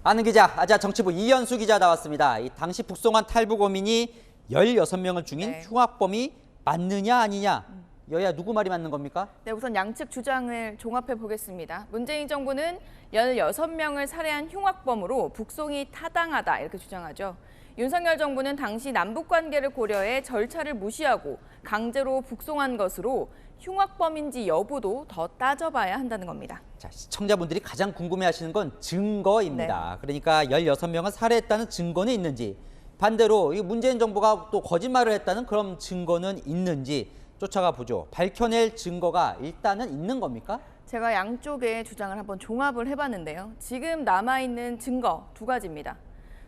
아는 기자, 정치부 이현수 기자 나왔습니다. 이 당시 북송한 탈북 어민이 16명을 중인 흉악범이 맞느냐 아니냐. 여야 누구 말이 맞는 겁니까? 네, 우선 양측 주장을 종합해 보겠습니다. 문재인 정부는 16명을 살해한 흉악범으로 북송이 타당하다 이렇게 주장하죠. 윤석열 정부는 당시 남북 관계를 고려해 절차를 무시하고 강제로 북송한 것으로 흉악범인지 여부도 더 따져봐야 한다는 겁니다. 자, 시청자분들이 가장 궁금해하시는 건 증거입니다. 그러니까 16명을 살해했다는 증거는 있는지, 반대로 이 문재인 정부가 또 거짓말을 했다는 그런 증거는 있는지 쫓아가 보죠. 밝혀낼 증거가 일단은 있는 겁니까? 제가 양쪽의 주장을 한번 종합을 해봤는데요. 지금 남아있는 증거 두 가지입니다.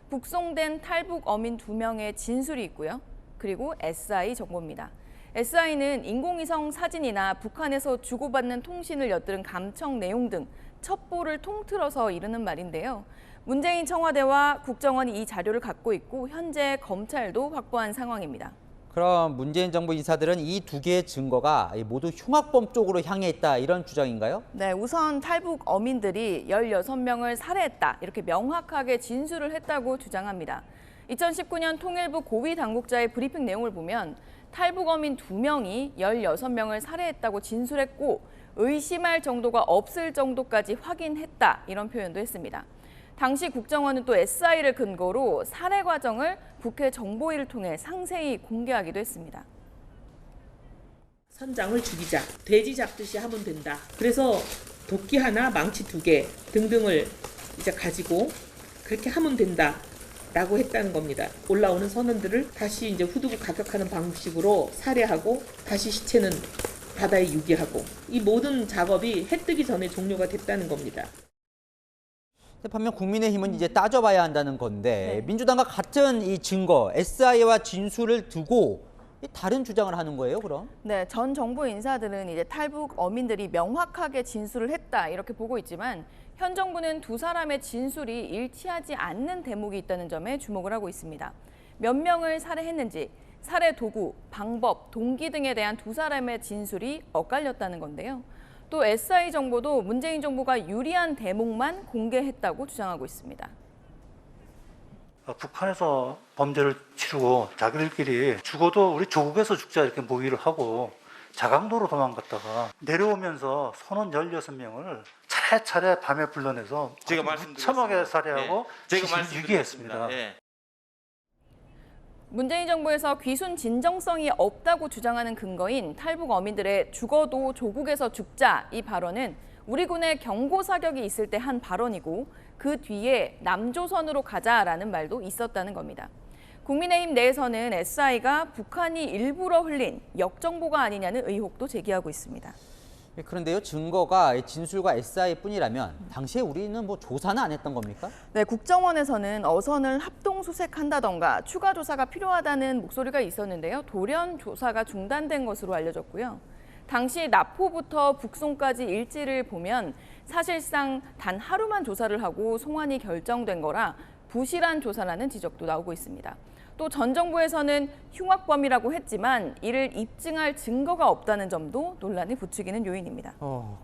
북송된 탈북 어민 2명의 진술이 있고요. 그리고 SI 정보입니다. SI는 인공위성 사진이나 북한에서 주고받는 통신을 엿들은 감청 내용 등 첩보를 통틀어서 이르는 말인데요. 문재인 청와대와 국정원이 이 자료를 갖고 있고 현재 검찰도 확보한 상황입니다. 그럼 문재인 정부 인사들은 이 두 개의 증거가 모두 흉악범 쪽으로 향해 있다 이런 주장인가요? 네, 우선 탈북 어민들이 16명을 살해했다 이렇게 명확하게 진술을 했다고 주장합니다. 2019년 통일부 고위 당국자의 브리핑 내용을 보면 탈북 어민 2명이 16명을 살해했다고 진술했고 의심할 정도가 없을 정도까지 확인했다 이런 표현도 했습니다. 당시 국정원은 또 SI를 근거로 살해 과정을 국회 정보위를 통해 상세히 공개하기도 했습니다. 선장을 죽이자, 돼지 잡듯이 하면 된다. 그래서 도끼 하나, 망치 2개 등등을 이제 가지고 그렇게 하면 된다라고 했다는 겁니다. 올라오는 선원들을 다시 이제 후두부 가격하는 방식으로 살해하고 다시 시체는 바다에 유기하고 이 모든 작업이 해 뜨기 전에 종료가 됐다는 겁니다. 반면 국민의힘은 이제 따져봐야 한다는 건데 민주당과 같은 이 증거, SI와 진술을 두고 다른 주장을 하는 거예요, 그럼? 네, 전 정부 인사들은 이제 탈북 어민들이 명확하게 진술을 했다 이렇게 보고 있지만 현 정부는 두 사람의 진술이 일치하지 않는 대목이 있다는 점에 주목을 하고 있습니다. 몇 명을 살해했는지, 살해 도구, 방법, 동기 등에 대한 두 사람의 진술이 엇갈렸다는 건데요. 또 SI 정보도 문재인 정부가 유리한 대목만 공개했다고 주장하고 있습니다. 북한에서 범죄를 치르고 자기들끼리 죽어도 우리 조국에서 죽자 이렇게 모의를 하고 자강도로 도망갔다가 내려오면서 선원 16명을 차례차례 밤에 불러내서 제가 무참하게 살해하고 제가 유기했습니다. 문재인 정부에서 귀순 진정성이 없다고 주장하는 근거인 탈북 어민들의 죽어도 조국에서 죽자 이 발언은 우리 군의 경고 사격이 있을 때 한 발언이고 그 뒤에 남조선으로 가자라는 말도 있었다는 겁니다. 국민의힘 내에서는 SI가 북한이 일부러 흘린 역정보가 아니냐는 의혹도 제기하고 있습니다. 그런데요, 증거가 진술과 SI뿐이라면 당시에 우리는 뭐 조사는 안 했던 겁니까? 네, 국정원에서는 어선을 합동 수색한다던가 추가 조사가 필요하다는 목소리가 있었는데요. 돌연 조사가 중단된 것으로 알려졌고요. 당시 납포부터 북송까지 일지를 보면 사실상 단 하루만 조사를 하고 송환이 결정된 거라 부실한 조사라는 지적도 나오고 있습니다. 또 전 정부에서는 흉악범이라고 했지만 이를 입증할 증거가 없다는 점도 논란이 부추기는 요인입니다.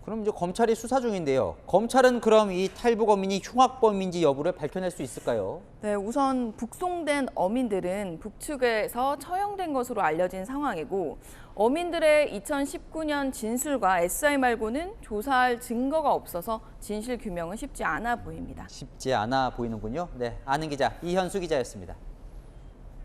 그럼 이제 검찰이 수사 중인데요. 검찰은 그럼 이 탈북 어민이 흉악범인지 여부를 밝혀낼 수 있을까요? 네, 우선 북송된 어민들은 북측에서 처형된 것으로 알려진 상황이고 어민들의 2019년 진술과 SI 말고는 조사할 증거가 없어서 진실 규명은 쉽지 않아 보입니다. 쉽지 않아 보이는군요. 네, 아는 기자 이현수 기자였습니다.